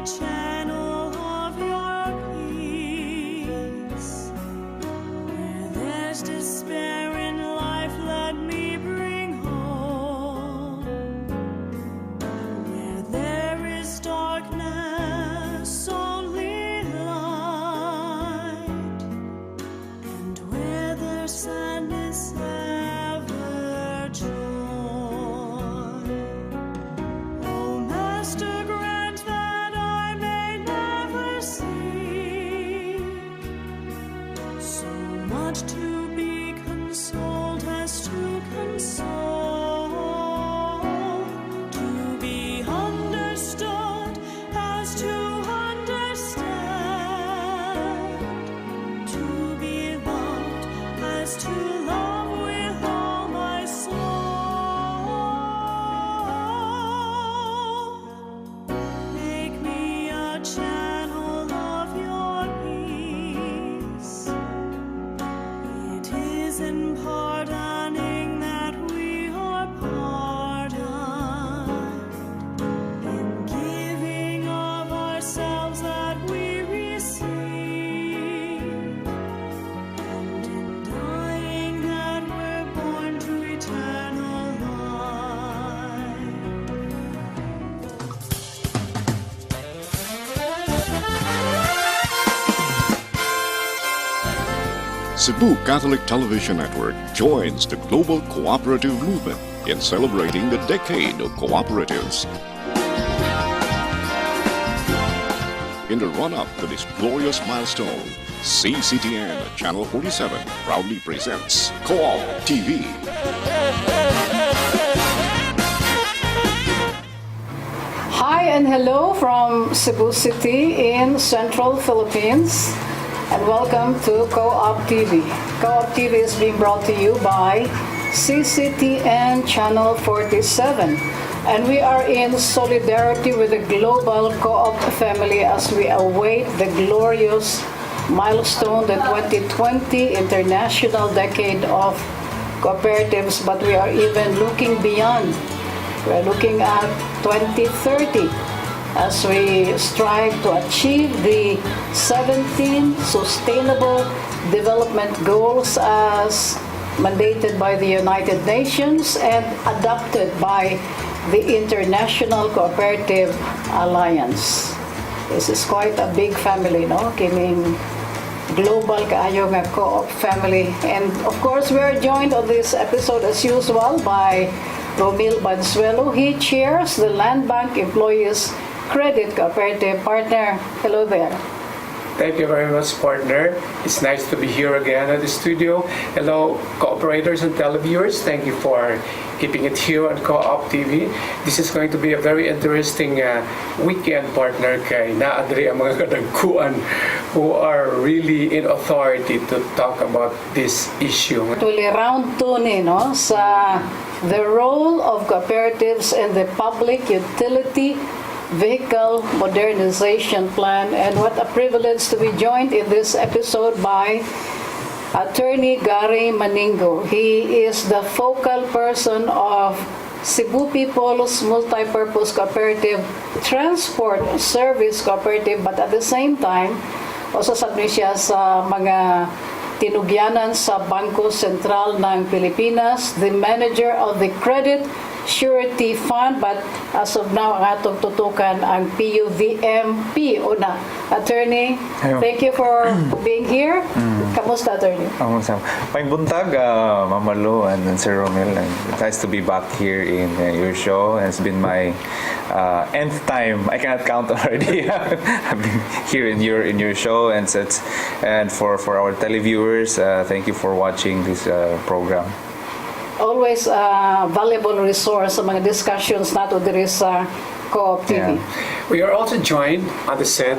channel of your peace. Where there's despair in life, let me bring hope. Where there is darkness, only light. And where there's sadness, ever joy. Oh, Master, grant that I may never seek so much to be consoled as to console, to be understood as to understand, to be loved as to love with all my soul. Make me a channel of your peace. It is in pardoning that we are pardoned, in giving of ourselves that we receive, and in dying that we're born to eternal life. Cebu Catholic Television Network joins the global cooperative movement in celebrating the decade of cooperatives. In the run-up to this glorious milestone, CCTN Channel 47 proudly presents COOP TV. Hi and hello from Cebu City in Central Philippines, and welcome to COOP TV. COOP TV is being brought to you by CCTN Channel 47, and we are in solidarity with the global COOP family as we await the glorious milestone, the 2020 International Decade of Cooperatives, but we are even looking beyond. We're looking at 2030 as we strive to achieve the 17 Sustainable Development Goals as mandated by the United Nations and adopted by the International Cooperative Alliance. This is quite a big family, no? Kining global kaayo nga co-op family. And of course, we are joined on this episode as usual by Romil Bansuelo. He chairs the Land Bank Employees Credit Cooperative. Partner, hello there. Thank you very much, partner. It's nice to be here again at the studio. Hello, cooperators and televiewers. Thank you for keeping it here on COOP TV. This is going to be a very interesting weekend, partner, kay naadri ang mga kadagkuan who are really in authority to talk about this issue. Actually, round 2 ni, no? Sa the role of cooperatives in the public utility vehicle modernization plan, and what a privilege to be joined in this episode by Attorney Gary Maningo. He is the focal person of Cebu People's Multipurpose Cooperative Transport Service Cooperative, but at the same time, also sabni siya sa mga tinugyanan sa Bangko Sentral ng Pilipinas, the manager of the Credit Surety Fund, but as of now, ang atong tutukan ang PUVMP. Una, Attorney, Ayaw. thank you for being here. Kamusta, Attorney? May buntag, Mamalo and Sir Romel. And it's nice to be back here in your show. And it's been my nth time. I cannot count already. I've been here in your show, and for our televiewers, thank you for watching this program. Always a valuable resource sa mga discussions nato diri sa COOP TV. Yeah. We are also joined on the set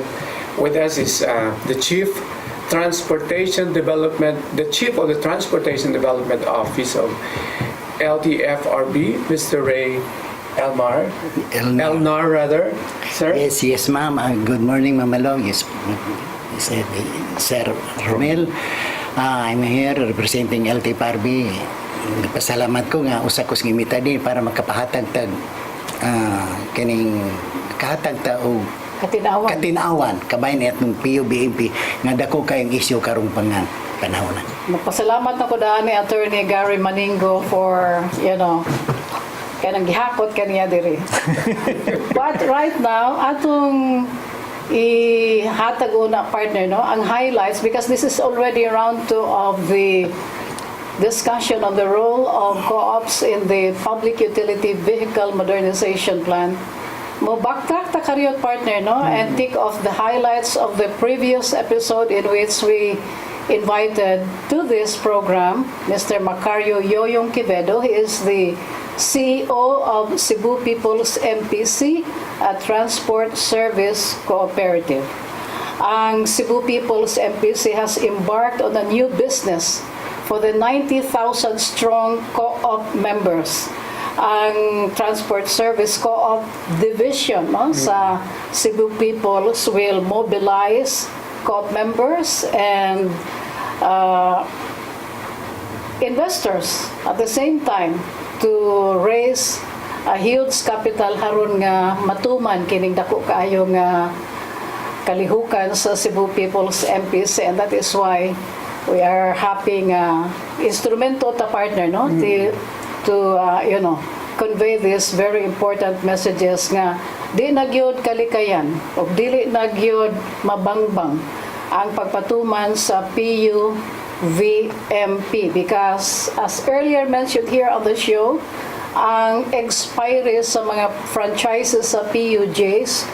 with us is the Chief of the Transportation Development Office of LTFRB, Mr. Ray Elnar, rather, sir. Yes, ma'am. Good morning, Ma'am Malong. Yes, Sir Romel. I'm here representing LTFRB. Nagpasalamat ko nga usa ko ngimita din para makapahatag tag kining kahatag ta og katinawan kabayan atong PUBMP nga dako kayong isyu karong panahon. Magpasalamat ako daan ni Attorney Gary Maningo for, kanang gihakot kaniya diri. But right now, atong ihatag una partner, ang highlights, because this is already round 2 of the discussion on the role of co-ops in the Public Utility Vehicle Modernization Plan. Mo backtrack ta kariyot partner, and take off the highlights of the previous episode in which we invited to this program Mr. Macario Yoyong Quevedo. He is the CEO of Cebu People's MPC, a transport service cooperative. Ang Cebu People's MPC has embarked on a new business for the 90,000 strong co-op members. Ang Transport Service Co-op Division sa Cebu People's will mobilize co-op members and investors at the same time to raise a huge capital haron nga matuman kining dako kaayo nga kalihukan sa Cebu People's MPC, and that is why we are happy nga instrumento ta partner to convey these very important messages nga di nagyod kalikayan o dili nagyod mabangbang ang pagpatuman sa PUVMP, because as earlier mentioned here on the show, ang expiry sa mga franchises sa PUJs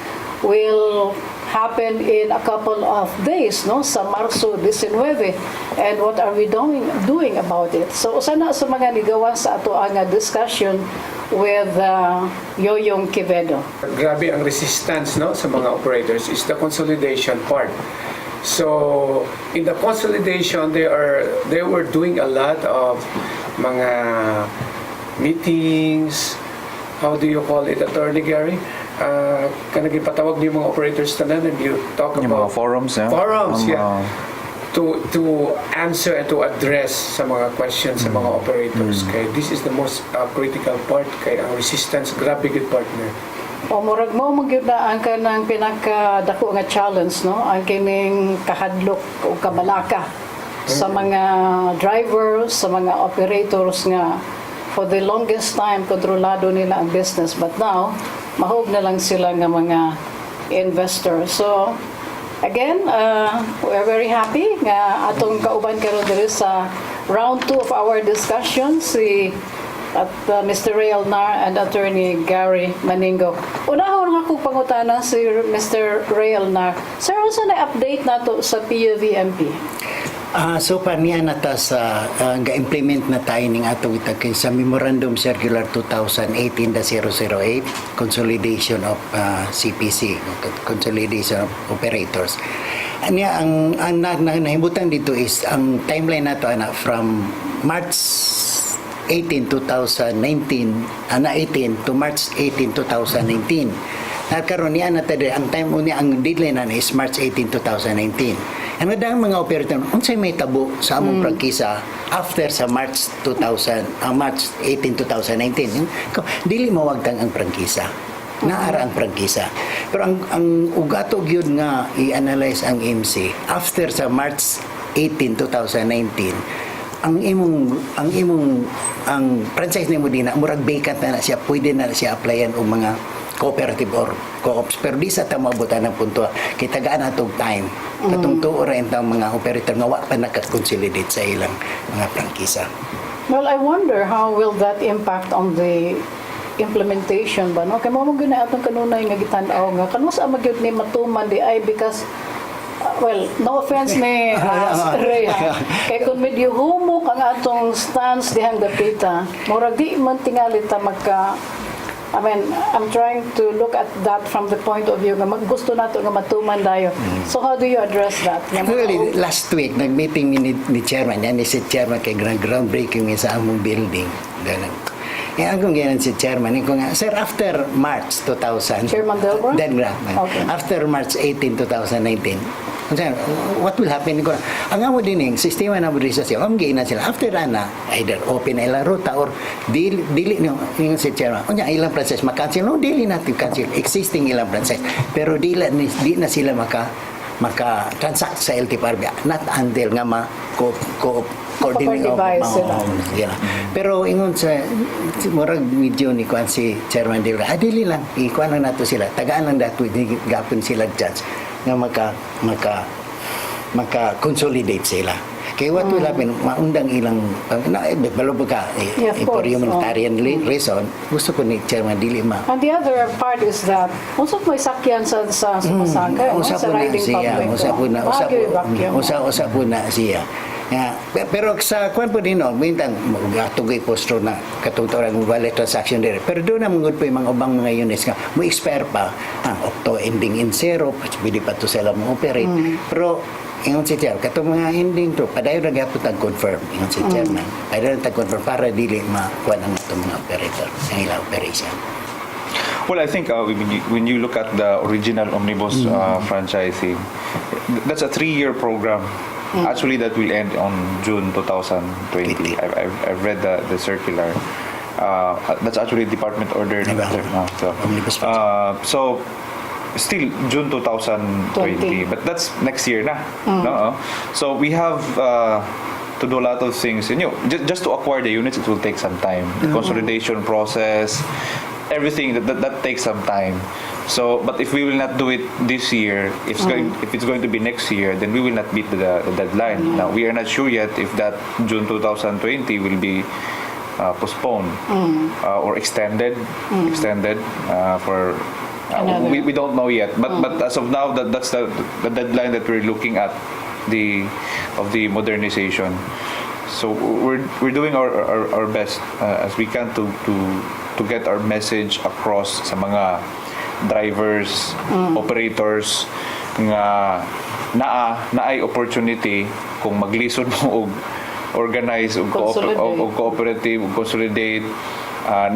will happen in a couple of days, sa Marso 19. And what are we doing about it? So sana sa mga ligawan sa ato ang discussion with Yoyong Quevedo. Grabe ang resistance sa mga operators is the consolidation part. So in the consolidation, they were doing a lot of mga meetings. How do you call it, Attorney Gary? Kanagipatawag niyo mga operators tanan and you talk Yung about mga forums, forums, to answer and to address sa mga questions sa mga operators. Kay this is the most critical part, kay ang resistance grabe gid partner. O murag mo magyud na ang kanang pinakadako nga challenge, ang kining kahadlok o kabalaka sa mga drivers, sa mga operators nga for the longest time kontrolado nila ang business, but now mahog na lang sila nga mga investors. So again, we are very happy nga atong kauban karon diri sa round 2 of our discussion Mr. Rael Nar and Attorney Gary Maningo. Unahon nga kong pangutana si Mr. Rael Nar. Sir, also na-update nato sa PUVMP? So niya na ta sa ga-implement na tayo ning atong itag sa Memorandum Circular 2018-008 Consolidation of CPC, Consolidation of Operators. Anya ang nahimutan dito is ang timeline nato from March 18, 2019, 18 to March 18, 2019. Nagkaroon niya na tayo, ang time unya, ang deadline na is March 18, 2019. Ang madang mga operator, unsay may tabo sa among prangkisa after sa March 18, 2019. Dili mawagtang ang prangkisa. Naara ang prangkisa. Pero ang ugatog yun nga i-analyze ang MC after sa March 18, 2019. ang franchise nimo dina murag vacant na siya, pwede na siya applyan og mga cooperative or co-ops, pero di sa tamabutan ng punto kita gaan atong time katong tuo ra intang mga operator nga wa pa naka-consolidate sa ilang mga prangkisa. Well, I wonder how will that impact on the implementation ba, no? Kaya mo gina atong kanunay nga gitan-aw nga kanus ang magyud ni matuman di ay, because well, no offense ni Rhea. Kaya kung medyo humok ang atong stance dihang dapita, murag di man tingali ta I'm trying to look at that from the point of view nga maggusto nato nga matuman dayo. So how do you address that? Actually, last week, nag-meeting ni Chairman, yan si Chairman kay groundbreaking sa among building. Ganun. Ang ganyan si Chairman, sir, after March 2000, Chairman Delbron? Okay. After March 18, 2019, what will happen ko ang amo din sistema na motorisasyon am giina sila after na either open na ilang ruta or dili no yung si chairman unya ilang franchise makancel no dili natin cancel existing ilang franchise pero di na sila maka transact sa LTFRB not until nga coordinate pero ingon sa murag video ni kuan si Chairman Dila dili lang ikuan lang nato sila tagaan lang dato gapon sila judge nga maka consolidate sila kay what will happen maundang ilang balo ka for humanitarian reason gusto ko ni Chairman Dili and the other part is that usap mo sakyan sa sumasaka usap po na siya pero sa kwan po din mintan gatugay postro na katungtorang wallet transaction dire pero doon na mungod po yung mga ubang mga units nga mo expire pa octo ending in zero pwede pa to sila mo operate pero ingon si Chair katong mga ending to padayon na gapon tag-confirm ingon si Chairman padayon tag-confirm para dili makuha ang itong mga operator ang ilang operation. Well, I think when you look at the original omnibus franchising, that's a 3-year program. Actually, that will end on June 2020. I've read the circular. That's actually department order. So, still June 2020, but that's next year na. No? So we have to do a lot of things. Just to acquire the units, it will take some time. The consolidation process, everything that takes some time. So, but if we will not do it this year, if it's going to be next year, then we will not meet the deadline. Now, we are not sure yet if that June 2020 will be postponed or extended for. We don't know yet, but as of now, that's the deadline that we're looking at of the modernization. So we're doing our best as we can to get our message across sa mga drivers, operators nga naay opportunity kung maglisod mo og organize og cooperative og consolidate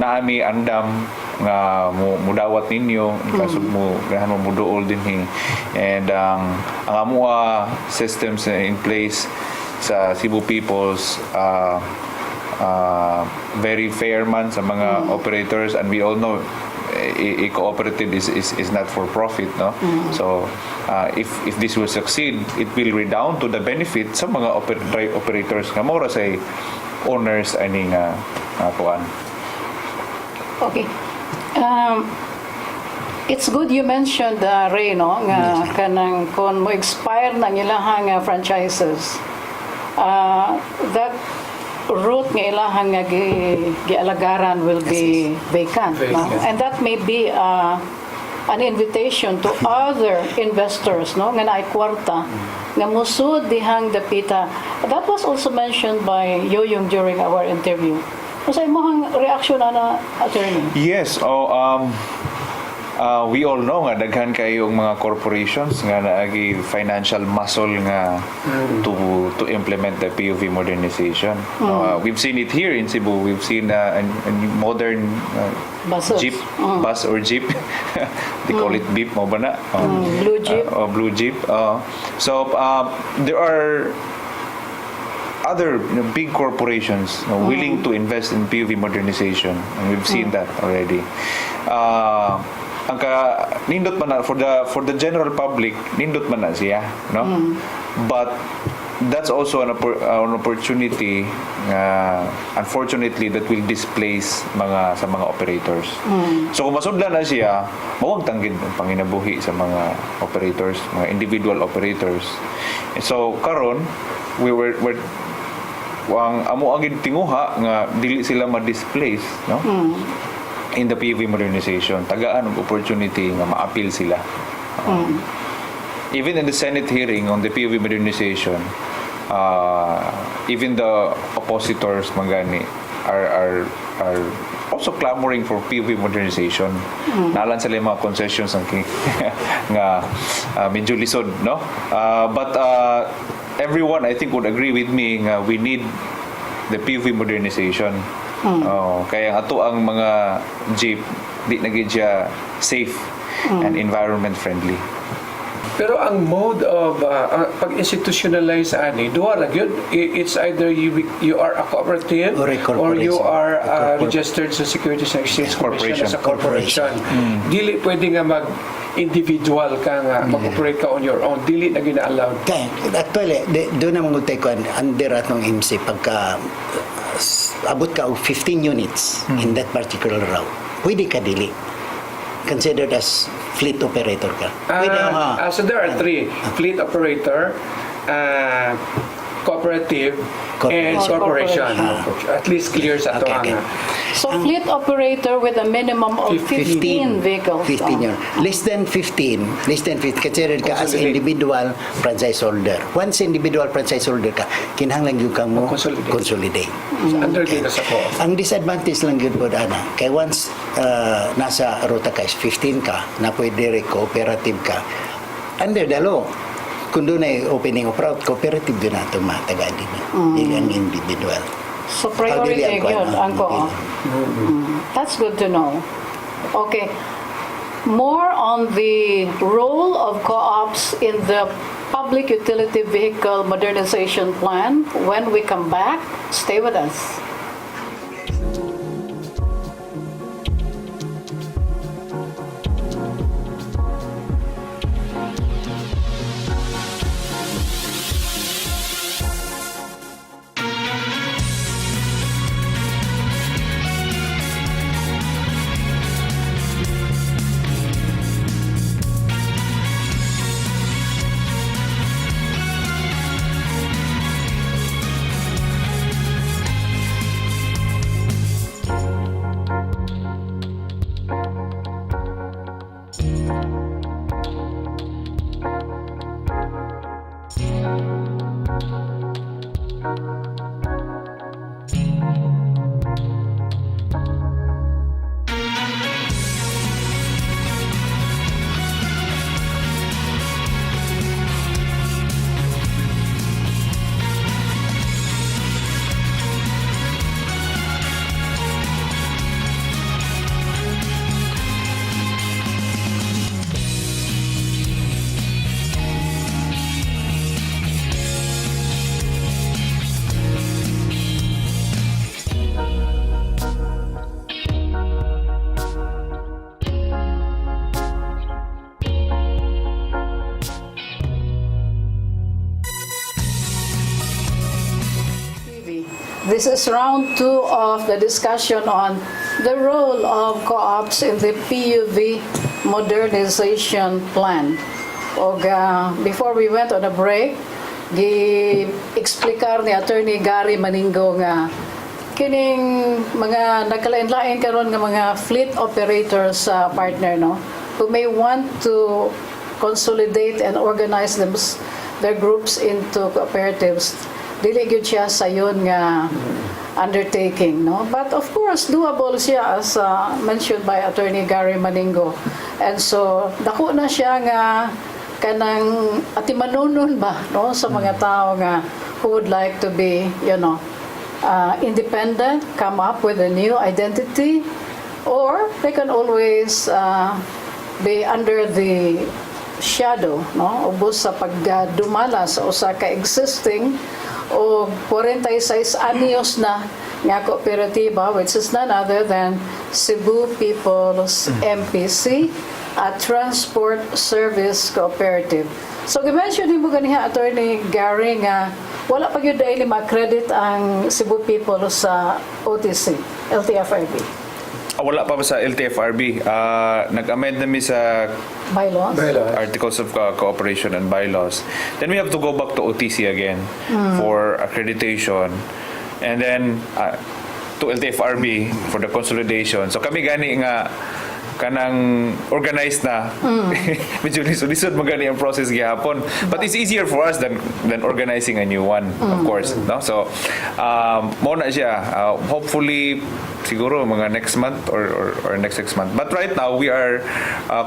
naami andam nga mudawat ninyo kaso mo gahan mo muduol dinhi and ang amua systems in place sa Cebu peoples very fair man sa mga operators and we all know a cooperative is not for profit, no? So if this will succeed, it will redound to the benefit sa mga operators nga mora say owners ani nga kuan. Okay. It's good you mentioned Ray, no? Nga kanang kon mo expire na ilahang franchises. That route nga ilahang nga gialagaran will be vacant, no? And that may be an invitation to other investors, no? Nga naay kwarta nga musud dihang dapita. That was also mentioned by Yoyong during our interview. Sa imong reaction na attorney? Yes, we all know nga daghan kayong mga corporations nga naagi financial muscle nga to implement the POV modernization. We've seen it here in Cebu. We've seen a modern jeep, bus or jeep. They call it beep mo ba na? Blue jeep. Blue jeep. So there are other big corporations willing to invest in POV modernization, and we've seen that already. Ang nindot man na for the general public, nindot man na siya, no? But that's also an opportunity, unfortunately, that will displace sa mga operators. So kung masudlan na siya, mawag tanggid ang panginabuhi sa mga operators, mga individual operators. So karon we're ang amo ang tinguha nga dili sila ma-displace, no? In the POV modernization, tagaan og opportunity nga ma-appeal sila. Even in the Senate hearing on the POV modernization, even the oppositors mangani are also clamoring for POV modernization. Nalan sila mga concessions nga medyo lisod, no? But everyone, I think, would agree with me nga we need the POV modernization. Kaya ato ang mga jeep di na gid siya safe and environment friendly. Pero ang mode of pag-institutionalize ani, duha ra gyud. It's either you are a cooperative Or a or you corporation. are registered sa Securities and Exchange Commission as a corporation. Dili pwede nga mag-individual ka nga mag-operate ka on your own. Dili na gina-allowed. Kaya, actually, doon na mangutay ko, under atong MC, pagka abot ka og 15 units in that particular route, pwede ka dili. Considered as fleet operator ka. Pwede, So there are three: fleet operator, cooperative, and corporation. At least clear sa ito Okay. So fleet operator with a minimum of 15 vehicles. 15 yun. Less than 15. Considered ka as Consolidate. individual franchise holder. Once individual franchise holder ka, kinahanglan yung kang mo Consolidate. consolidate. Under dito sa co. Ang disadvantage lang yun po, Ana, kay once nasa ruta ka is 15 ka, na pwede rin cooperative ka, under the law, kung doon ay opening of route, cooperative din natin mataga din. Hindi ang individual. So priority Dili yun, ang co-op. That's good to know. Okay. More on the role of co-ops in the Public Utility Vehicle Modernization Plan when we come back. Stay with us. This is round 2 of the discussion on the role of co-ops in the PUV modernization plan. Before we went on a break, gi-explikar ni Attorney Gary Maningo nga kining mga nagkalain-lain karon nga mga fleet operators sa partner, no, who may want to consolidate and organize their groups into cooperatives. Dili gyud siya sayon nga undertaking, no? But of course, doable siya as mentioned by Attorney Gary Maningo. And so, dako na siya nga kanang atimanunon ba, no, sa mga tao nga who would like to be, independent, come up with a new identity, or they can always be under the shadow, no, ubos sa pagdumala sa usa ka existing o 46 anyos na nga kooperatiba, which is none other than Cebu People's MPC, a transport service cooperative. So, gi-mention mo ganiha, Attorney Gary, nga wala pa yun dahil ma-credit ang Cebu People sa OTC, LTFRB. Wala pa sa LTFRB. Nag-amend namin sa Bylaws? Articles of Cooperation and Bylaws. Then we have to go back to OTC again for accreditation. And then to LTFRB for the consolidation. So kami gani nga kanang organized na. Medyo lisod magani ang process gihapon. But it's easier for us than organizing a new one, of course. No? So, mo na siya. Hopefully, siguro mga next month or next month. But right now, we are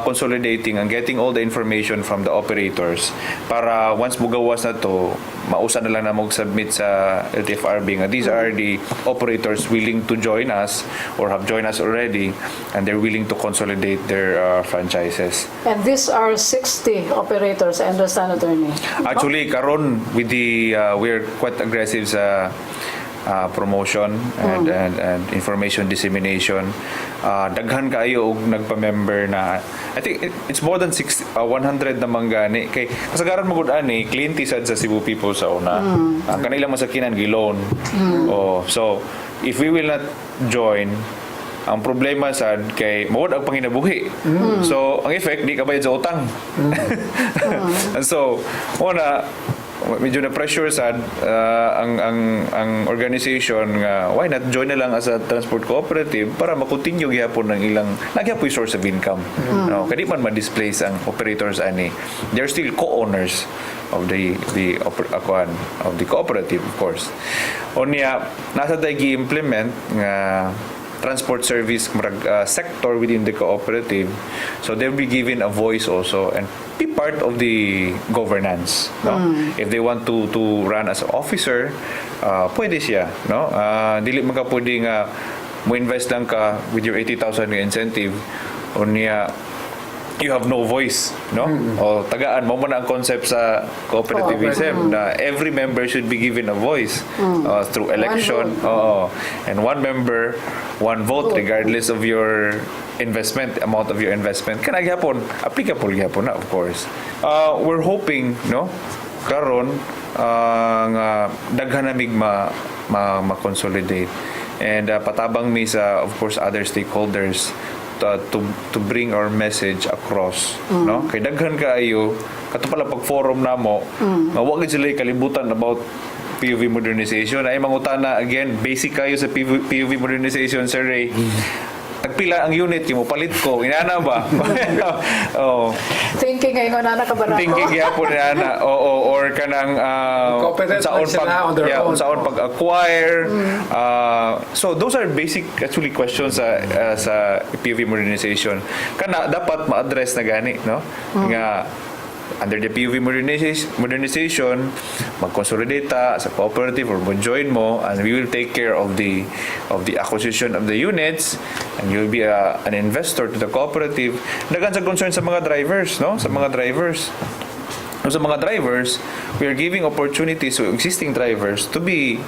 consolidating and getting all the information from the operators para once mugawas na to, mausa na lang na mag-submit sa LTFRB nga these are the operators willing to join us or have joined us already, and they're willing to consolidate their franchises. And these are 60 operators, I understand, Attorney. Actually, karon with the we're quite aggressive sa promotion and information dissemination. Daghan kaayo og nagpa-member na I think it's more than 100 na manggani kay kasagaran mo gud ani cliente sad sa Cebu people sa una. Ang kanilang masakinan gi-loan. Oh, so if we will not join, ang problema sad kay mawad ang panginabuhi. So ang effect di ka bayad sa utang. And so una medyo na pressure sad ang organization nga why not join na lang as a transport cooperative para makontinue gyapon ng ilang nagyapoy source of income. No, kadi man ma-displace ang operators ani. They're still co-owners of the cooperative, of course. Onya nasa tay gi-implement nga transport service sector within the cooperative, so they'll be given a voice also and be part of the governance, no? If they want to run as an officer, pwede siya, no? Dili man ka pwede nga mo invest lang ka with your 80,000 incentive unya you have no voice, no? O tagaan mo man ang concept sa cooperativism na every member should be given a voice through election. And one member, one vote regardless of your investment, amount of your investment. Kana gyapon, applicable gyapon na, of course. We're hoping, no, karon nga daghan namig ma-consolidate and patabang mi sa, of course, other stakeholders to bring our message across, no? Kay daghan kaayo kato pala pag forum namo nga wa gid sila kalibutan about POV modernization. Ay mangutana again, basic kayo sa POV modernization, Sir Ray. Tagpila ang unit mo palit ko inana ba? Oh, Thinking ngayon na nakabarako. thinking gyapon na or kanang saon pag-acquire. So those are basic actually questions sa POV modernization. Kana dapat ma-address na gani, no? Nga under the POV modernization, mag-consolidate sa cooperative or mag-join mo, and we will take care of the acquisition of the units, and you'll be an investor to the cooperative. Dagan sa concern sa mga drivers, no? Sa mga drivers. So, sa mga drivers, we are giving opportunities to existing drivers to be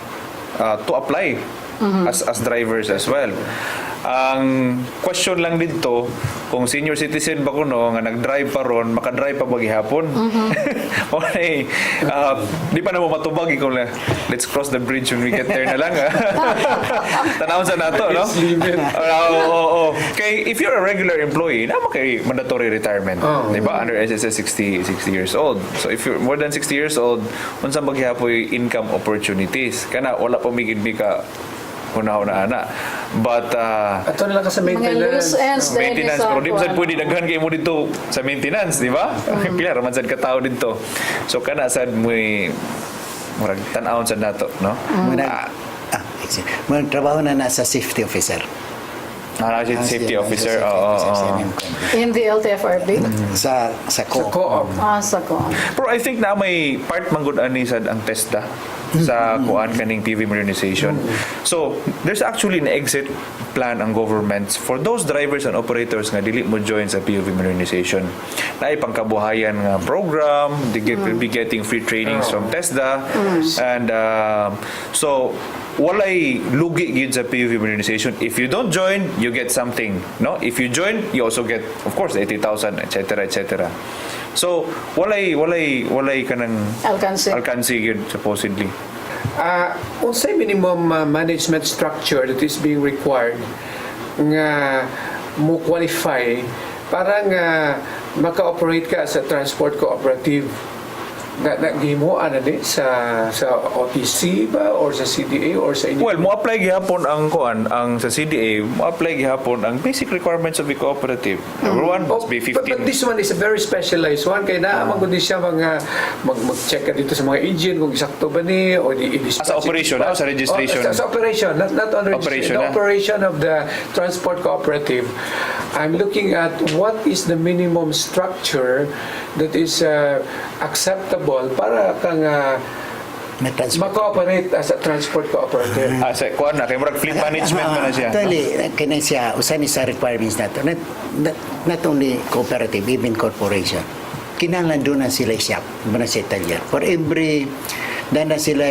to apply as drivers as well. Ang question lang dito, kung senior citizen ba kuno nga nag-drive pa ron, maka-drive pa ba gihapon? Okay. Di pa na mo matubag kung let's cross the bridge when we get there na lang. Tanawon sa nato, no? Okay, if you're a regular employee, naman kay mandatory retirement. Di ba? Under SSS 60 years old. So if you're more than 60 years old, unsa ba gihapoy income opportunities? Kana wala pa migid ka una ana. But ato na lang ka sa Mga maintenance. loose ends din maintenance, pero di mo sad pwede daghan kay mo dito sa maintenance, di ba? Pila raman sad ka tao dito. So kana sad mo murag tan-awon sad nato, no? Mga trabaho na nasa safety officer. Safety officer. In the LTFRB? Sa Co-op. co-op. Sa COOP. Pero I think na may part man gud ani sad ang TESDA sa kuan kaning PV modernization. So, there's actually an exit plan ang governments for those drivers and operators nga dili mo join sa POV modernization. Naay pangkabuhayan nga program, they will be getting free trainings from TESDA, and so walay lugi gyud sa POV modernization. If you don't join, you get something, no? If you join, you also get, of course, 80,000, etc. So walay kanang alkansi gyud supposedly. Unsay minimum management structure that is being required nga mo qualify para nga maka-operate ka sa transport cooperative? Nagimuan na din sa OTC ba or sa CDA or sa inyo? Well, mo apply gihapon ang kuan ang sa CDA, mo apply gihapon ang basic requirements of a cooperative. Number one, must be 15. But this one is a very specialized one. Kaya naamang kundi siya mag-check ka dito sa mga engine kung eksakto ba ni o sa operation, sa registration. Sa operation, not on registration. The operation of the transport cooperative. I'm looking at what is the minimum structure that is acceptable para kang mag-cooperate as a transport cooperative. Sa kuan na kay murag fleet management man na siya. Actually, kaya siya, usan sa requirements nato, not only cooperative, even corporation. Kinahanglan doon na sila shop, doon na sa Italian. For every, doon na sila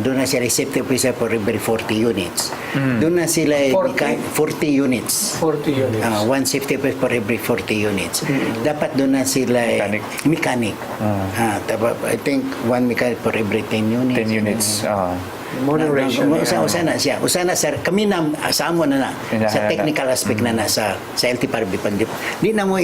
doon na sila safety officer for every 40 units. Doon na sila 40 units. 40 units. One safety officer for every 40 units. Dapat doon na sila mechanic. I think one mechanic for every 10 units. 10 units. Moderation. Usa na siya. Usa na sir, kami na sa amo na sa technical aspect na sa LTPRB pag di na mo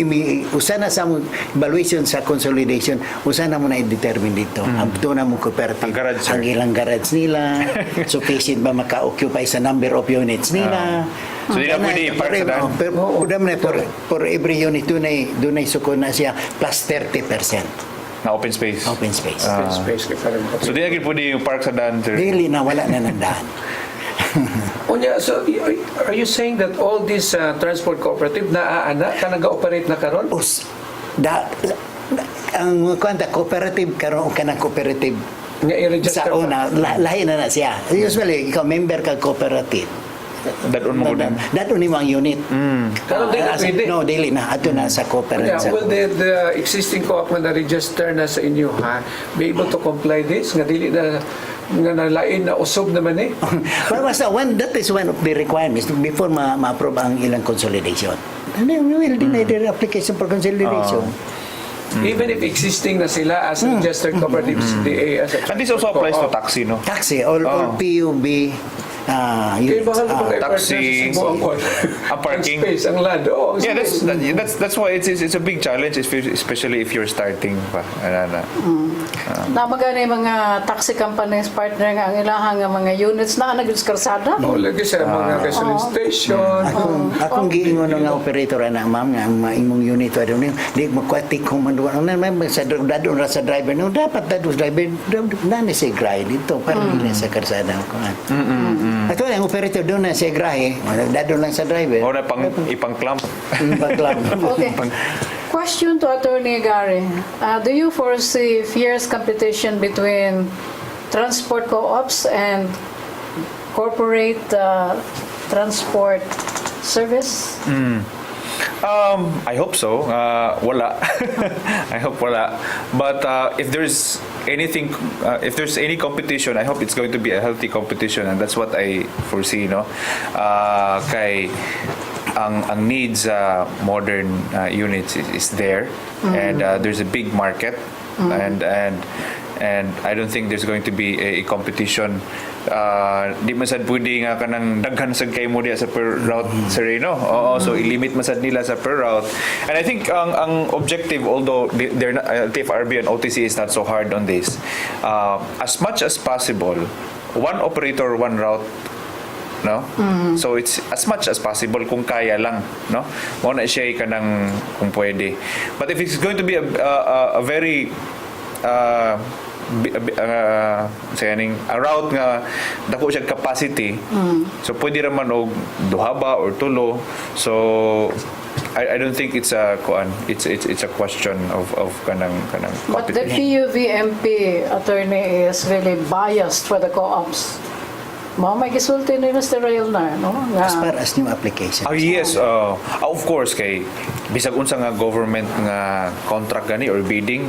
usa na sa mo evaluation sa consolidation, usa na mo na i-determine dito. Abto na mo cooperative ang ilang garage nila, sufficient ba maka-occupy sa number of units nila. So di na pwede i-park sa daan. For every unit dunay sukon na siya plus 30%. Na open space. Open space. Space kay parang So di na gid pwede yung park sa daan, sir. Dili na wala na nandaan. So are you saying that all these transport cooperative na nag-operate na karon? Ang kwanta cooperative karon ka na cooperative Nga i-register sa una lahi na siya. Usually ikaw member ka cooperative. Dadon mo gud. Dadon ni mga unit. Karon di na pwede. No, dili na ato na sa cooperative. Will the existing co-op na register na sa inyo be able to comply this nga dili na nga nalain na usog naman Well, basta that is one of the requirements before ma-approve ang ilang consolidation. And then we will deny their application for consolidation. Even if existing na sila as a registered cooperative CDA as a And this also applies to taxi, no? Taxi, all PUB, Kaya mahal ko kay taxi, ang parking. Space, ang land. Yeah, that's why it's a big challenge, especially if you're starting pa. Namagana yung mga taxi companies partner nga ang ilahang nga mga units na nag-karsada. Lagi sa mga gasoline station. Akong giingon nga operator na ma'am nga ang imong unit wa doon di magkwati kung manduwa na may sa dadon ra sa driver no dapat dadon driver na si grahe dito para dili sa karsada ko. Ato ang operator doon na si grahe dadon lang sa driver. O na ipang-clamp. Okay. Question to Attorney Gary. Do you foresee fierce competition between transport co-ops and corporate transport service? I hope so. Wala. I hope wala. But if there's any competition, I hope it's going to be a healthy competition, and that's what I foresee, no? Kay ang needs modern units is there, and there's a big market, and I don't think there's going to be a competition. Di man sad pwede nga kanang daghan sad kay mo diya sa per route Sereno. So i-limit man sad nila sa per route. And I think ang objective, although they're not, TFRB and OTC is not so hard on this, as much as possible, one operator, one route, no? So it's as much as possible kung kaya lang, no? Mo na siya kanang kung pwede. But if it's going to be a very saying a route nga dako siya capacity, so pwede ra man og duha ba or tulo. So I don't think it's a a question of kanang competition. But the PUVMP attorney is really biased for the co-ops. May gisulti ni Mr. Rail na, no? As far as new application. Yes, of course kay bisag unsa nga government nga contract gani or bidding,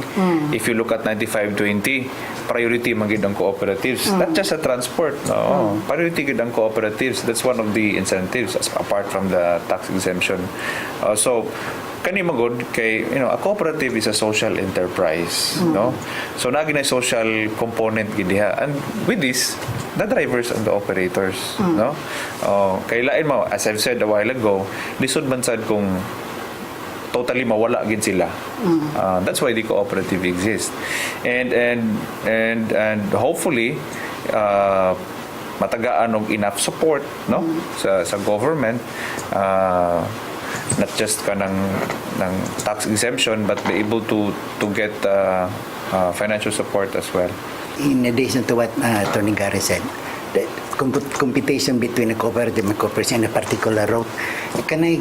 if you look at 95-20, priority man gid ang cooperatives, not just sa transport, no. Priority gid ang cooperatives. That's one of the incentives apart from the tax exemption. So kani magod kay a cooperative is a social enterprise, no? So nagi na social component gid diha, and with this the drivers and the operators, no? Kay lain mo, as I've said a while ago, lisod man sad kung totally mawala gid sila. That's why the cooperative exists. And hopefully matagaan og enough support, no, sa government, not just kanang ng tax exemption, but be able to get financial support as well. In addition to what Tony Gary said, the competition between a cooperative and corporation in a particular route, kanay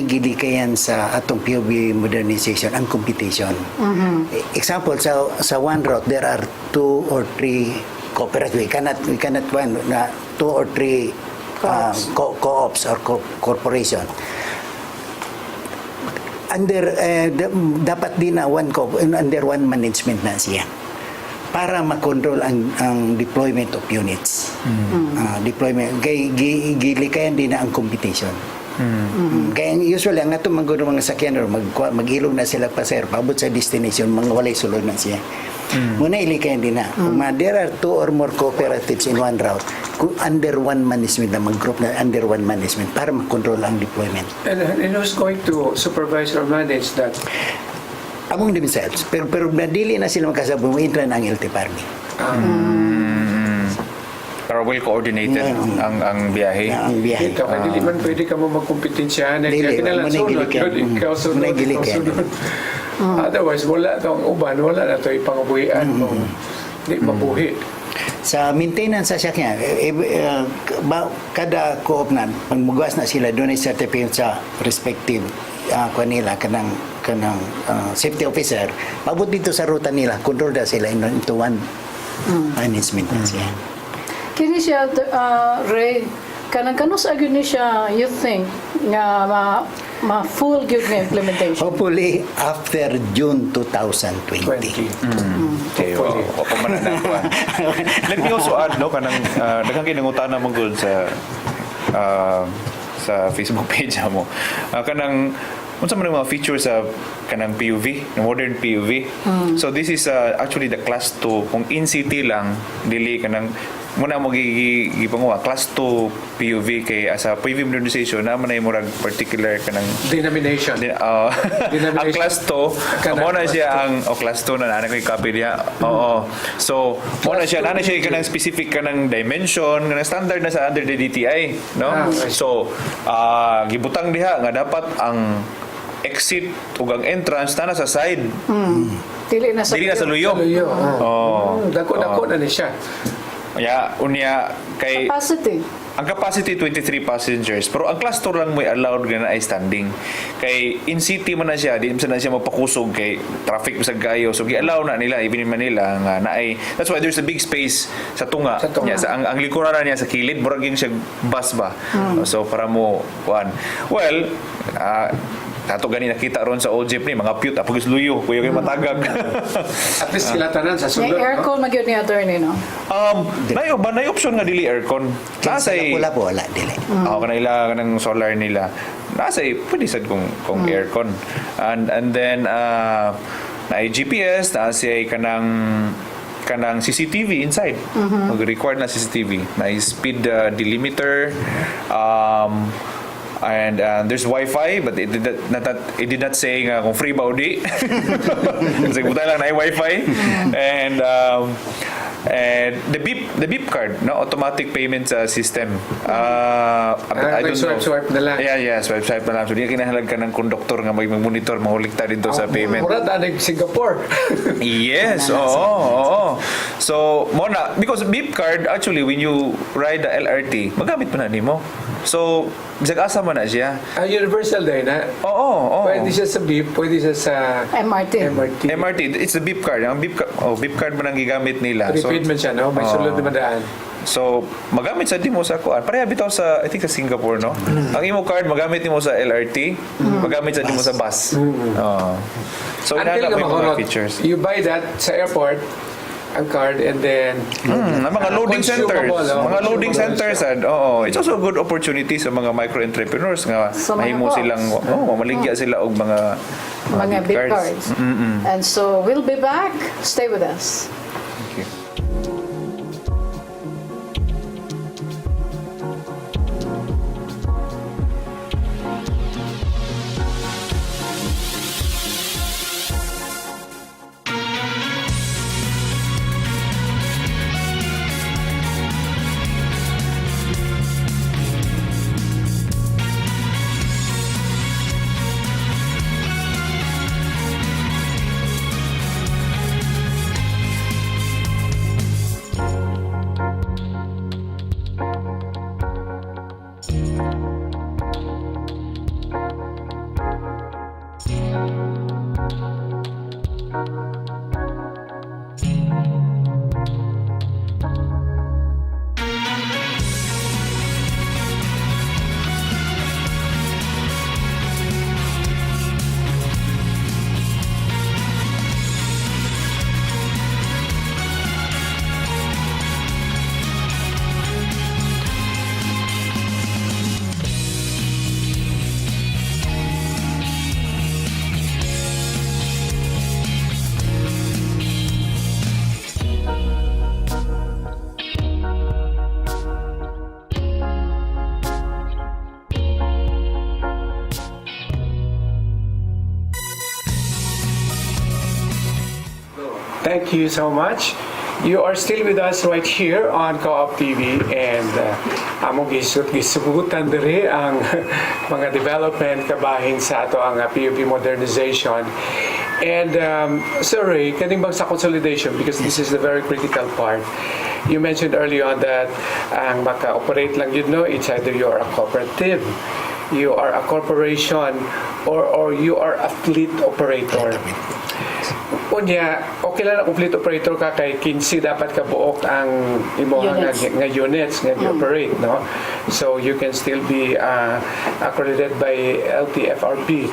gilikayan sa atong POB modernization ang competition. Example, sa one route there are 2 or 3 cooperative. We cannot one na 2 or 3 co-ops or corporation. Dapat din na under one management na siya para makontrol ang deployment of units. Deployment gilikayan din na ang competition. Kaya usually ang atong mga sakyan mag-ilog na sila pasahero paabot sa destination, mga walay sulod na siya. Muna ilikayan din na. There are 2 or more cooperatives in one route under one management na mag-group na under one management para makontrol ang deployment. And who's going to supervise or manage that? Among themselves. Pero nadili na sila magkasabong intra na ang LTFRB. Pero well coordinated ang biyahe. Ang biyahe. Ikaw, hindi man pwede ka mo magkompetensya. Dili, Ikaw sunod. Otherwise, wala itong uban, wala na ito ipangabuhian mo. Hindi mabuhi. Sa maintenance sa sakyan, kada co-op na, pag magwas na sila, doon ay certificate sa respective kanila, kanang safety officer, pabot dito sa ruta nila, control na sila into one management na siya. Kini siya, Ray, kanang-kanos agad ni siya, you think, nga ma-full good na implementation? Hopefully, after June 2020. Okay, o pamananan ko. Let me also add, no, kanang daghang kinangutana mong good sa Facebook page mo. Kanang unsa man ang mga features sa kanang PUV, modern PUV. So this is actually the class 2 kung in city lang dili kanang muna mo gipanguha class 2 PUV kay asa PUV modernization na man ay murag particular kanang Denomination. ang class 2 mo na siya ang class 2 na ana ko i-copy diha. So mo na siya siya kanang specific kanang dimension kanang standard na sa under the DTI, no? So gibutang diha nga dapat ang exit ug ang entrance na sa side. Dili na sa luyo. Dako na ni siya. Unya kay capacity. ang capacity 23 passengers pero ang class 2 lang may allowed na ay standing kay in city man na siya di na siya mapakusog kay traffic bisag gayo so gi-allow na nila even in Manila nga naay that's why there's a big space sa tunga. Ang likuran niya sa kilid murag yung siya bus ba. So para mo well Tato gani nakita ron sa old jeepney mga cute apagis luyo kuya kay matagag. At least sila tanan sa sulod. May aircon magyud ni attorney, no? Nay option nga dili aircon. Nasay Wala po, wala dili. Kanila kanang solar nila. Nasay pwede sad kung aircon. And then na GPS nasay kanang CCTV inside. Mag-record na CCTV. Na speed delimiter and there's Wi-Fi but it did not say kung free ba o di. Kasi buta lang na Wi-Fi. And the beep card, no, automatic payment system. I don't know. Swipe na lang. Yeah, swipe na lang. So di kinahanglan ka ng konduktor nga mag-monitor mahulikta dito sa payment. Mura tanig Singapore. Yes, oo. So, mona because beep card actually when you ride the LRT, magamit mo na nimo. So, bisag asa man na siya. Universal din na. Oo. Pwede siya sa beep, pwede siya sa MRT. It's the beep card. Ang beep card man ang gigamit nila. Prepaid man siya, no? May sulod na madaan. So, magamit sa mo sa kuan. Pareha bitaw sa I think sa Singapore, no? Ang imo card magamit nimo sa LRT, magamit sa mo sa bus. So, Until may mga ka features. you buy that sa airport, ang card, and then mga loading centers. Mga loading centers. It's also a good opportunity sa mga micro-entrepreneurs nga mahimo silang mamaligya sila og mga beep cards. And so, we'll be back. Stay with us. Thank you. Thank you so much. You are still with us right here on Co-op TV and among gisugutan diri ang mga development kabahin sa ato ang PUP modernization. And sorry, kaning bang sa consolidation because this is the very critical part. You mentioned early on that ang maka-operate lang yun, no? It's either you are a cooperative, you are a corporation, or you are a fleet operator. Unya, okay lang kung fleet operator ka kay 15 dapat ka buok ang imong nga units nga operate, no? So you can still be accredited by LTFRB.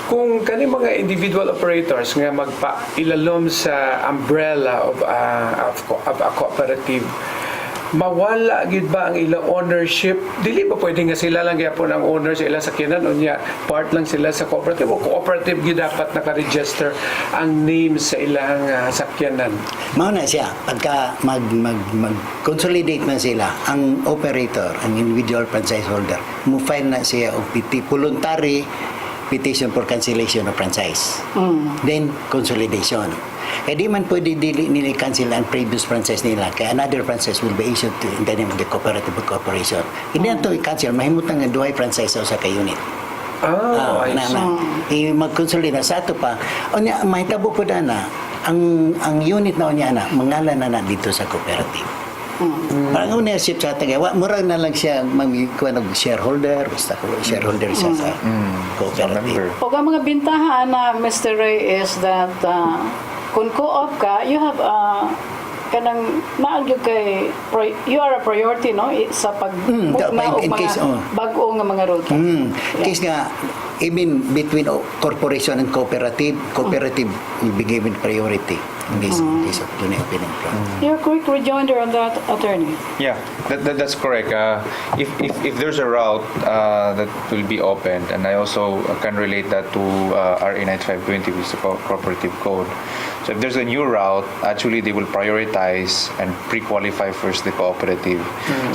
Kung kani mga individual operators nga magpa-ilalom sa umbrella of a cooperative, mawala gid ba ang ilang ownership? Dili ba pwede nga sila lang gyapon ang owner sa ilang sakyanan unya part lang sila sa cooperative o cooperative gid dapat naka-register ang name sa ilang sakyanan? Mao na siya pagka mag-consolidate na sila ang operator, ang individual franchise holder, mo file na siya og voluntary petition for cancellation of franchise. Then consolidation. Kaya di man pwede dili nila cancel ang previous franchise nila kaya another franchise will be issued to in the name of the cooperative corporation. Hindi na ito i-cancel, mahimutan nga duhay franchise sa ka unit. Mag-consolidate sa ato pa. O niya, mahitabo po na ang unit na niya na, mangalan na dito sa cooperative. Parang ownership sa atin, murag na lang siya magkuha ng shareholder, basta shareholder siya sa cooperative. O ang mga bintahan na Mr. Ray is that kung co-op ka, you have kanang maagyo kay you are a priority, no, sa pag bag-o nga mga road. Case nga even between corporation and cooperative will be given priority in this case of Tunay Opening Plan. Your quick rejoinder on that, attorney. Yeah, that's correct. If there's a route that will be opened, and I also can relate that to RA 9520, which is the cooperative code. So if there's a new route, actually they will prioritize and pre-qualify first the cooperative.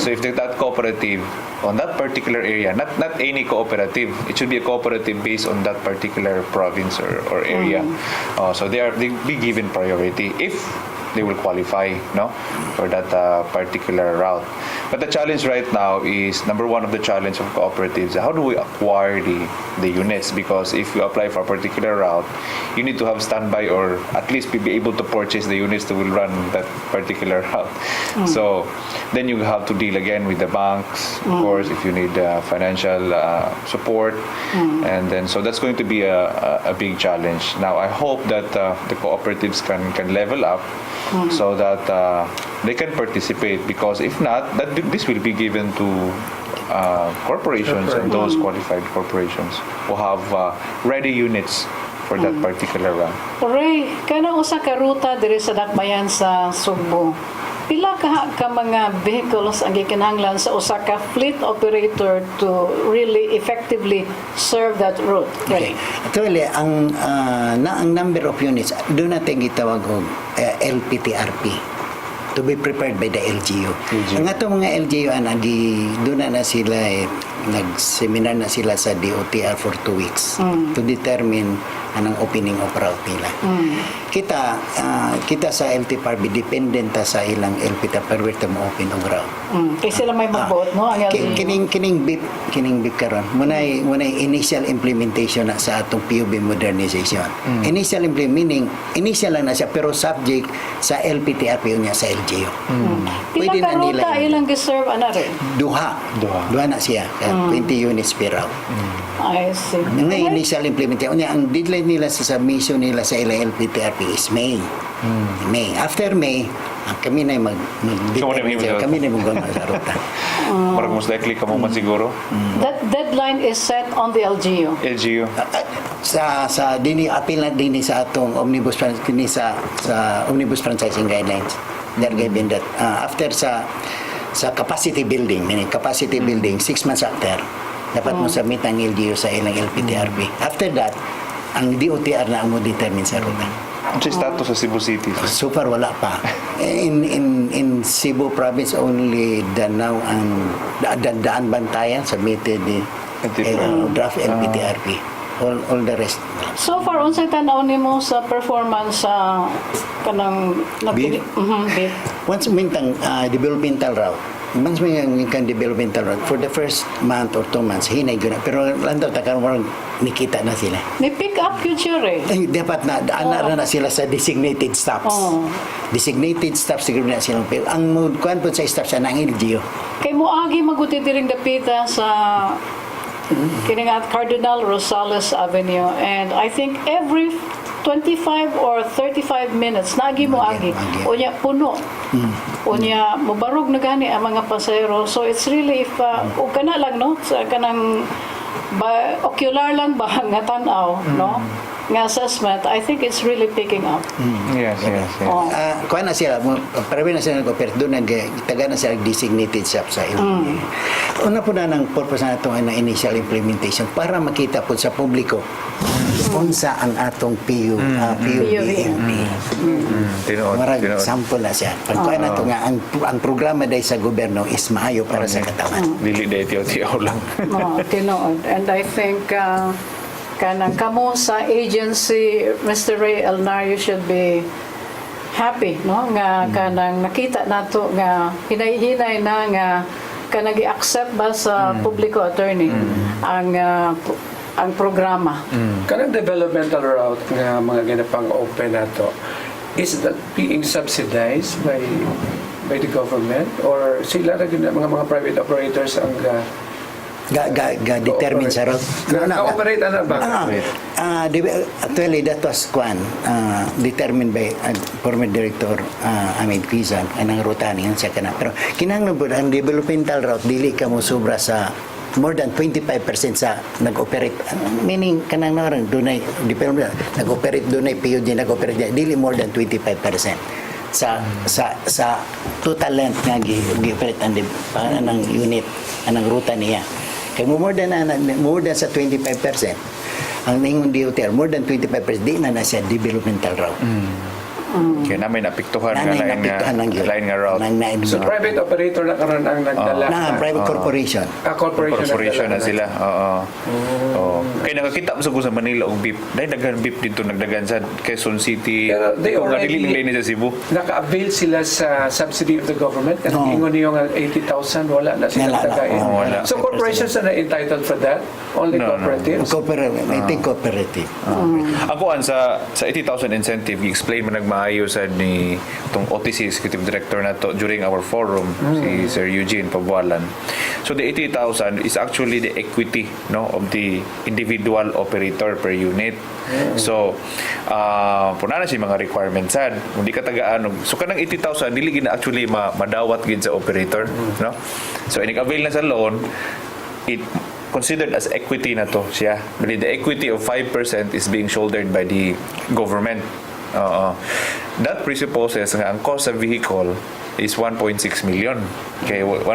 So if that cooperative on that particular area, not any cooperative, it should be a cooperative based on that particular province or area. So they be given priority if they will qualify, no, for that particular route. But the challenge right now is, number one of the challenge of cooperatives, how do we acquire the units? Because if you apply for a particular route, you need to have standby or at least be able to purchase the units that will run that particular route. So then you have to deal again with the banks, of course, if you need financial support. And then, so that's going to be a big challenge. Now, I hope that the cooperatives can level up so that they can participate, because if not, this will be given to corporations and those qualified corporations who have ready units for that particular route. Ray, kana usa ka ruta diri sa dakbayan sa Sugbo. Pila ka mga vehicles ang gikinahanglan sa usa ka fleet operator to really effectively serve that route? Okay. Actually, ang number of units, doon natin gitawag og LPTRP, to be prepared by the LGU. Ang ato mga LGU, doon na sila, nag-seminar na sila sa DOTR for 2 weeks to determine anong opening of route nila. Kita sa LTFRB, dependent sa ilang LPTA per where mo open ang route. Kasi sila may magbuot, no? Ang LGU. Kining bit karon. Munay initial implementation na sa atong PUB modernization. Initial meaning initial lang na siya pero subject sa LPTRP niya sa LGU. Pila ka ruta ilang giserve ana rin? Duha na siya. 20 units per route. I see. Ngayon, initial implementation. Ang deadline nila sa submission nila sa ilang LPTRP is May. May. After May, kami na kami na mag-gawin sa ruta. Parang most likely ka mo man siguro. That deadline is set on the LGU. Sa appeal na dini sa atong omnibus omnibus franchising guidelines. They're given that after sa capacity building, meaning capacity building 6 months after, dapat mo submit ang LGU sa ilang LPTRP. After that, ang DOTR na ang mo determine sa ruta. Ang status sa Cebu City? So far, wala pa. In Cebu province, only Danao ang Daan Bantayan submitted the draft LPTRP. all the rest. So far, unsay tanaw nimo sa performance sa kanang Bid? bid. Once mintang developmental route, once may kan developmental route, for the first month or 2 months, hinay guna. Pero lantaw, takang parang nikita na sila. Ni pick up future eh. Ay, dapat na, ana na sila sa designated stops. Oh. Designated stops, siguro na silang pero ang mood, kuhan po sa stops siya ng LGO. Kay moagi maguti diring dapita sa kining at Cardinal Rosales Avenue, and I think every 25 or 35 minutes nagi mo agi unya puno unya mubarog na gani ang mga pasahero, so it's really if ug kana lang no sa kanang ba ocular lang ba nga tan-aw no nga assessment, I think it's really picking up. Yes. Oh. Kuha na sila, parabi na sila nag-operate doon, taga na sila designated shop sa LGO. Una po na ng purpose na itong initial implementation para makita po sa publiko unsa ang atong PUVMP. Marag sample na siya. Pagkuha na ito nga, ang programa dahil sa gobyerno is maayo para sa katawan. Dili dahil tiyaw lang. No, tinuod. And I think kanang kamo sa agency, Mr. Ray Elnar, you should be happy, no? Nga kanang nakita nato nga hinay-hinay na nga kanang i-accept ba sa publiko attorney ang programa. Kanang developmental route nga mga ginapang open nato, is that being subsidized by the government or sila ra gyud mga private operators ang Determine sa route. Operate ana ba? Actually, that was determined by former director Ahmed Quizan ang ruta niyan siya kana. Pero kinahanglan po ang developmental route dili ka mo sobra sa more than 25% sa nag-operate, meaning kanang narang dunay nag-operate dunay PUD nag-operate dili more than 25% sa total length nga gi-operate ang unit anang ruta niya. Kaya more than sa 25%, ang ningon DOTR, more than 25% di na siya developmental route. Kaya namin napiktuhan nga lain nga route. So private operator na karon ang nagdala. Na private corporation. Corporation na sila. Oo. Kaya nakakita mo sa Manila og beep. Dahil daghan beep dito nagdagan sa Quezon City. Kung nadili sa Cebu. Naka-avail sila sa subsidy of the government. Kasi ingon niyo nga 80,000 wala na sila tagain. So corporations are entitled for that? Only cooperatives? I think cooperative. Ako sa 80,000 incentive, i-explain mo nagmaayo sa ni itong OTC Executive Director na to during our forum, si Sir Eugene Pabualan. So the 80,000 is actually the equity of the individual operator per unit. So, puna na siya mga requirements sad. Hindi ka tagaan. So, kanang 80,000, dili gina actually madawat gid sa operator. No? So, inig-avail na sa loan, it considered as equity na to siya. But the equity of 5% is being shouldered by the government. That presupposes nga ang cost sa vehicle is 1.6 million. Okay, 1.6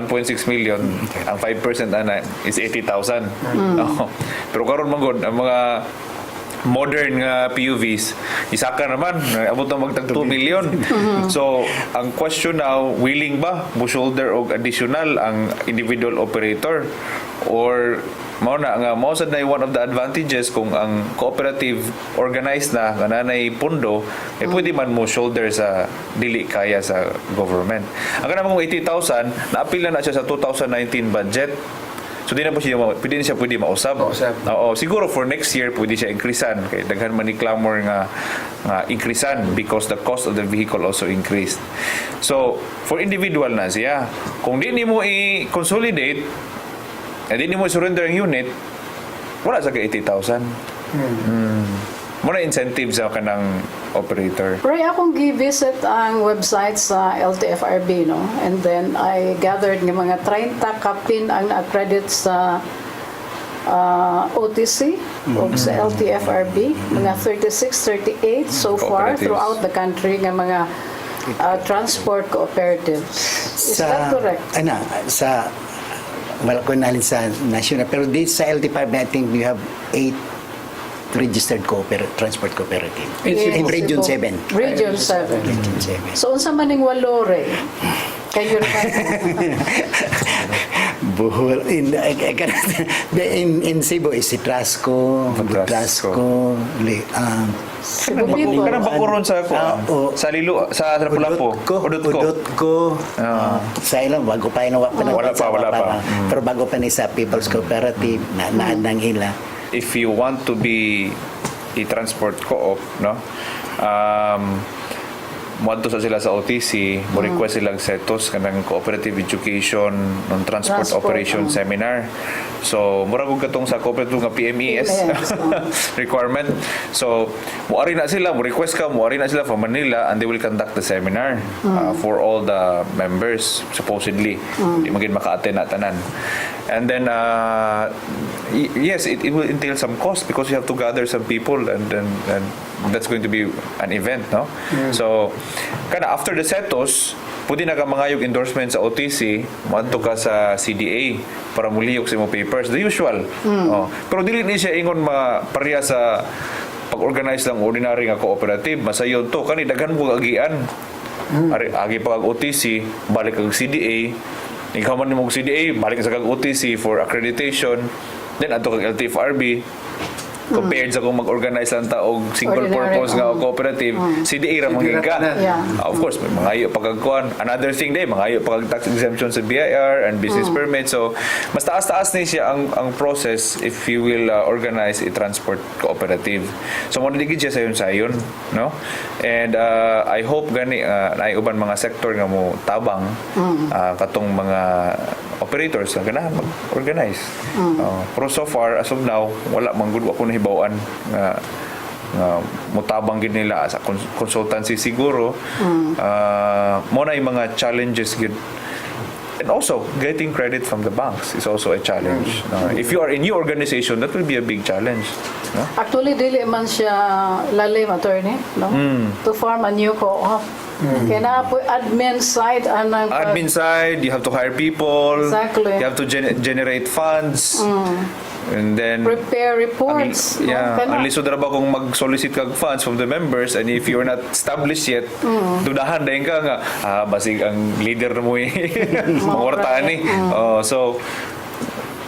million, ang 5% ana is 80,000. Pero karon manggod ang mga modern nga PUVs, isaka naman abot na magtag 2 million. So, ang question now, willing ba mo shoulder og additional ang individual operator or mao na nga mao sad na one of the advantages kung ang cooperative organized na nga nanay pundo pwede man mo shoulder sa dili kaya sa government. Ang kanang 80,000 naapil na siya sa 2019 budget. So di na po siya pwede mausab. Oo, siguro for next year pwede siya increasean kay daghan man ni clamor nga increasean because the cost of the vehicle also increased. So for individual na siya, kung di nimo i-consolidate di nimo i-surrender ang unit, wala sa 80,000. Muna incentive sa kanang operator. Pero akong gi-visit ang website sa LTFRB, no? And then I gathered ng mga 30 kapin ang accredit sa OTC o sa LTFRB, mga 36, 38 so far throughout the country ng mga transport cooperatives. Is that correct? Wala ko nalin sa national, pero this sa LTFRB, I think we have 8 registered transport cooperative. In Region 7. Region 7. Region 7. So, unsa man ning walore? Kayo Bohol in Cebu is Citrasco, Butrasco, Kanang bakuron sa sa Lilo, sa Lapu-Lapu. Udutko. Sa ilang bago pa ino Wala pa. Pero bago pa ni sa People's Cooperative naad nang ila. If you want to be a transport co-op, no? Muadto sa sila sa OTC, mo request silang setos kanang cooperative education non transport operation seminar. So mura gud katong sa cooperative nga PMES requirement. So moari na sila, mo request ka, moari na sila from Manila, and they will conduct the seminar for all the members supposedly. Di magin maka-attend na tanan. And then yes, it will entail some cost because you have to gather some people, and that's going to be an event, no? So kada after the setos, pwede na ka mangayog endorsement sa OTC, madto ka sa CDA para muliyok sa imong papers, the usual. Pero dili ni siya ingon pareha sa pag-organize lang ordinary nga cooperative, masayon to kani daghan mo agian. Agi pa kag OTC, balik kag CDA. Ikaw man nimong CDA, balik sa kag OTC for accreditation, then ato kag LTFRB. Compared sa kung mag-organize lang ta og single purpose nga cooperative, CDA ra mangin ka. Of course, may mangayo pagkuan. Another thing day, mangayo pag tax exemption sa BIR and business permit. So, mas taas-taas ni siya ang process if you will organize a transport cooperative. So, mo digid siya sayon, no? And I hope gani ay uban mga sector nga mo tabang katong mga operators na ganahan mag-organize. Pero so far, as of now, wala man gud ako nahibawan nga mutabang gid nila sa consultancy siguro. Mo na yung mga challenges gid. And also, getting credit from the banks is also a challenge. If you are a new organization, that will be a big challenge. No? Actually, dili man siya lalim, attorney, no? To form a new co-op. Kaya na po admin side. Admin side, you have to hire people. Exactly. You have to generate funds. And then Prepare reports. ang lisod ra ba kung mag-solicit kag funds from the members, and if you're not established yet, dudahan dayon ka nga basig ang leader mo mangortaan ni. So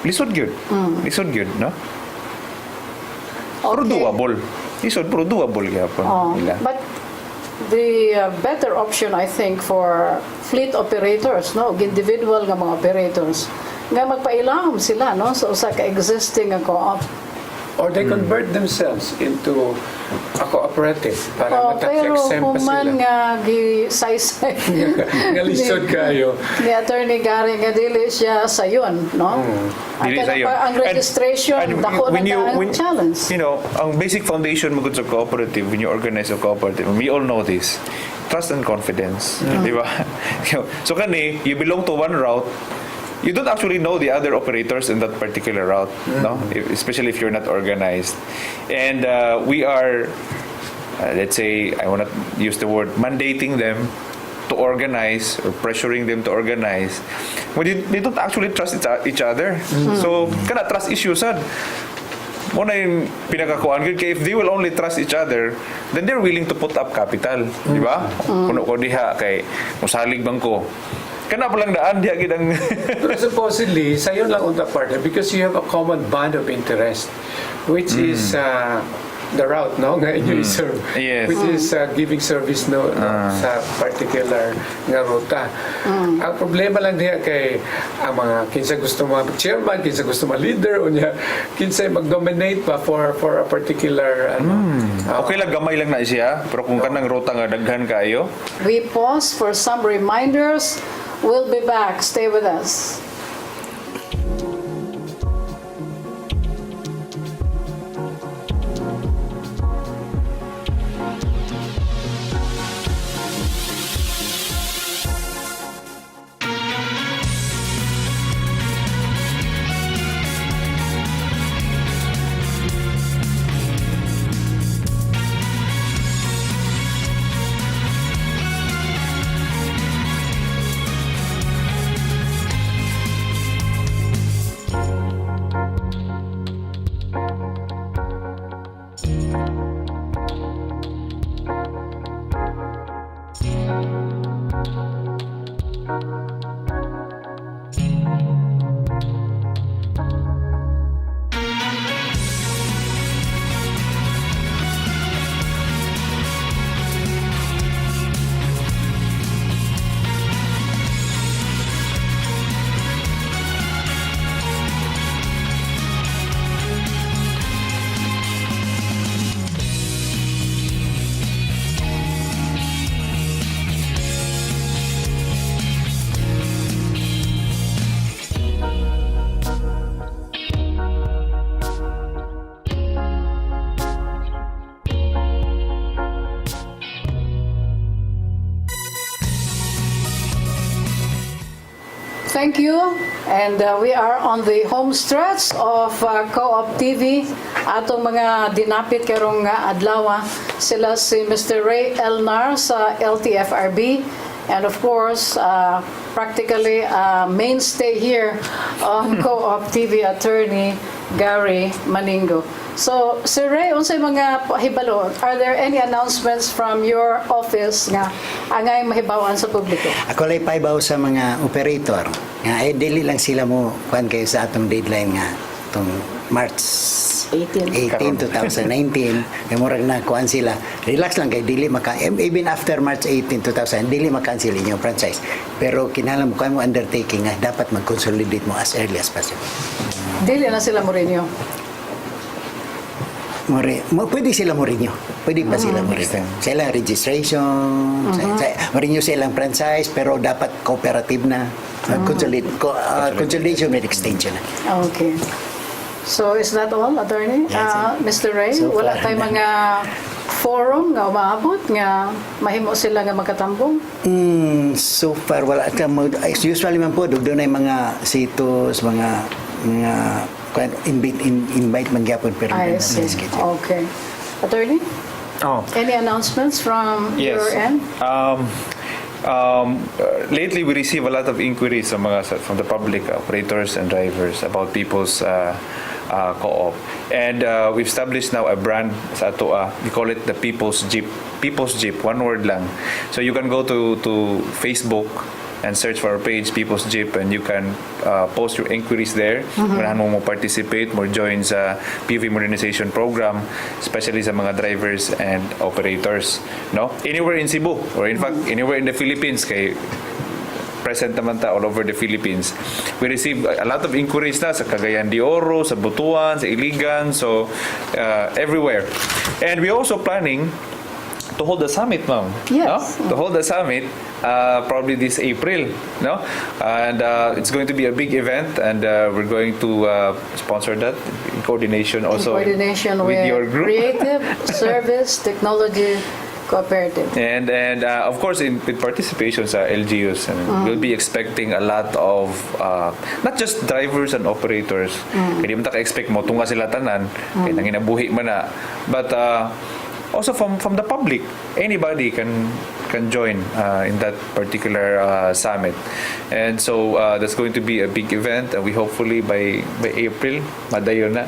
lisod gyud. Lisod gyud, no? Pero doable. Lisod pero doable gyapon nila. But the better option, I think, for fleet operators, no, individual nga mga operators, nga magpailahom sila, no, sa usa ka existing nga co-op. Or they convert themselves into a cooperative para matax-exempt pero pa sila. kuman nga gi-say-say Nga lisod kayo. ni Attorney Gary nga dili siya sayon, no? Dili sayon. Ang registration, dako na ang challenge. You know, ang basic foundation mo sa cooperative, when you organize a cooperative, we all know this, trust and confidence. Di ba? So kani, you belong to one route, you don't actually know the other operators in that particular route, no? Especially if you're not organized. And we are, let's say, I want to use the word, mandating them to organize or pressuring them to organize when they don't actually trust each other. So, kana trust issues sad. Mo na yung pinakakuan kay if they will only trust each other, then they're willing to put up capital, di ba? Kuno ko diha kay musalig bangko. Kana pa lang daan diha gid ang Pero supposedly, sayon lang on the partner because you have a common bond of interest, which is the route, no, nga inyo i-serve. Yes. Which is giving service, no, sa particular nga ruta. Ang problema lang diha kay ang mga kinsa gusto chairman, kinsa gusto leader, unya kinsa mag-dominate pa for a particular okay lang gamay lang na siya, pero kung kanang ruta nga daghan kaayo. We pause for some reminders. We'll be back. Stay with us. thank you. And we are on the home stretch of Co-op TV. Atong mga dinapit karong adlaw sila si Mr. Ray Elnar sa LTFRB. And of course, practically mainstay here on Co-op TV, Attorney Gary Maningo. So, Sir Ray, unsay mga hibalo? Are there any announcements from your office nga angay mahibawan sa publiko? Ako lay paibaw sa mga operator nga dili lang sila mo kuan kayo sa atong deadline nga tong March 18, 2019. May murag na kuan sila. Relax lang kay dili maka even after March 18, 2000 dili makancel inyong franchise. Pero kinahanglan mo kuan mo undertaking nga dapat mag-consolidate mo as early as possible. Dili na sila mo rin yun. Pwede sila mo-renew. Pwede pa sila mo-renew. Sila registration, ma-renew silang franchise, pero dapat cooperative na. Consolidation with extension na. Okay. So, is that all, Attorney? Mr. Ray, So wala far, tayong mga forum nga umaabot nga mahimo sila nga magkatambong? So far, wala. Usually man po, doon ay mga sitos, mga invite man gyapon pero I see. Okay. Attorney? Oh. Any announcements from Yes. your end? Lately, we receive a lot of inquiries from the public, operators and drivers about people's co-op. And we've established now a brand sa ato. We call it the People's Jeep. People's Jeep, one word lang. So you can go to Facebook and search for our page, People's Jeep, and you can post your inquiries there. Kung mo participate, mo join sa PV modernization program, especially sa mga drivers and operators. No? Anywhere in Cebu, or in fact, anywhere in the Philippines, kay present naman ta all over the Philippines. We receive a lot of inquiries na sa Cagayan de Oro, sa Butuan, sa Iligan, so everywhere. And we also planning to hold the summit, ma'am. Yes. No? To hold the summit, probably this April, no? And it's going to be a big event, and we're going to sponsor that in coordination also In coordination with your group. Creative Service Technology Cooperative. And of course, with participation sa LGUs, we'll be expecting a lot of not just drivers and operators. Kaya di mo taka-expect mo tunga sila tanan, kaya nanginabuhi man na, but also from the public, anybody can join in that particular summit. And so that's going to be a big event, and we hopefully by April madayon na.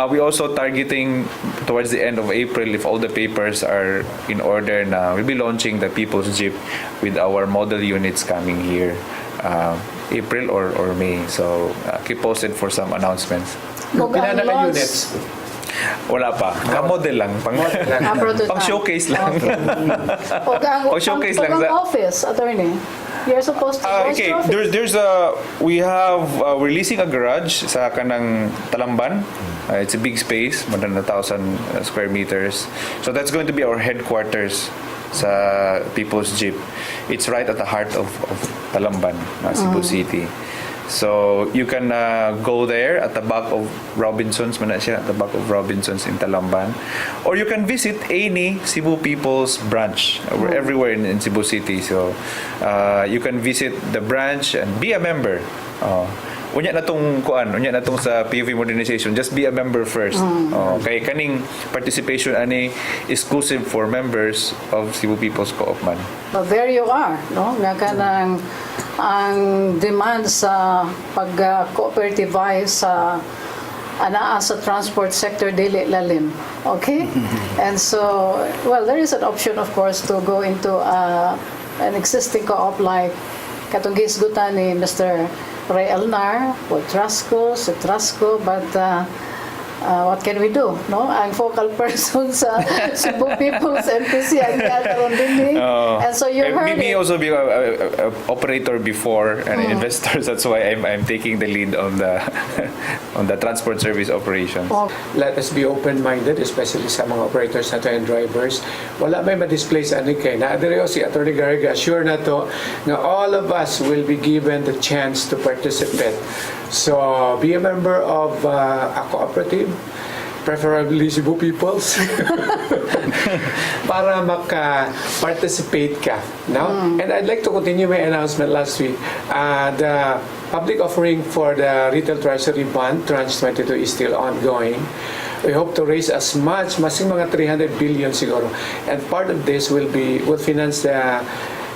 We also targeting towards the end of April, if all the papers are in order na, we'll be launching the People's Jeep with our model units coming here April or May. So keep posted for some announcements. Pinana ka units. Wala pa. Model lang. Pang showcase lang. Pang showcase lang. Office, Attorney. You're supposed to go okay, to office. we're releasing a garage sa kanang Talamban. It's a big space, more than 1,000 square meters. So that's going to be our headquarters sa People's Jeep. It's right at the heart of Talamban, Cebu City. So you can go there at the back of Robinson's, at the back of Robinson's in Talamban, or you can visit any Cebu People's branch. We're everywhere in Cebu City, so you can visit the branch and be a member. Unya na tong sa PV modernization, just be a member first. Kay kaning participation ani exclusive for members of Cebu People's Co-op man. But there you are, no? Nga kanang ang demand sa pag-cooperativize sa anaa sa transport sector dili lalim. Okay? And so, well, there is an option, of course, to go into an existing co-op like katong gisgutan ni Mr. Ray Elnar, Trasco, but what can we do? No, ang focal person sa Cebu People's NPC ang karon din. And so you heard me it. also be a operator before and investor. That's why I'm taking the lead on the on the transport service operations. Let us be open-minded, especially sa mga operators nato and drivers. Wala may ma-displace ani kay na adere si Attorney Garriga sure na to nga all of us will be given the chance to participate. So be a member of a cooperative. preferably Cebu peoples, para maka-participate ka. No? And I'd like to continue my announcement last week. The public offering for the Retail Treasury Bond, Tranche 22, is still ongoing. We hope to raise as much, masing mga 300 billion siguro. And part of this will finance the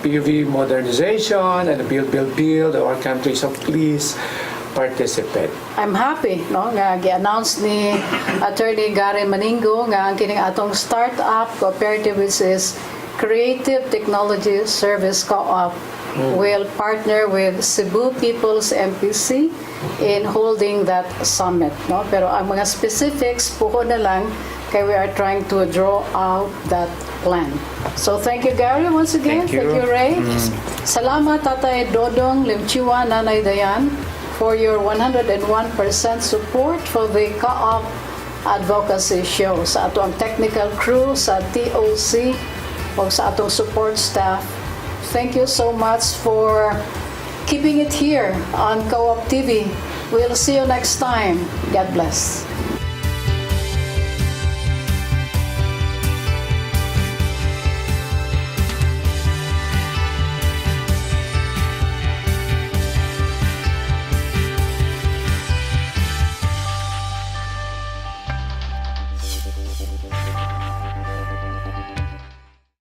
PUV modernization and the build of our country. So please participate. I'm happy no nga gi-announce ni Attorney Gary Maningo nga ang kining atong startup cooperative, which is Creative Technology Service Co-op, will partner with Cebu People's MPC in holding that summit, no? Pero ang mga specifics puko na lang kay we are trying to draw out that plan. So thank you, Gary, once again. Thank you. Ray. Salamat, Tatay Dodong Limchiwa, Nanay Dayan, for your 101% support for the Co-op Advocacy Show. Sa atong technical crew, sa TOC, o sa atong support staff, thank you so much for keeping it here on Co-op TV. We'll see you next time. God bless.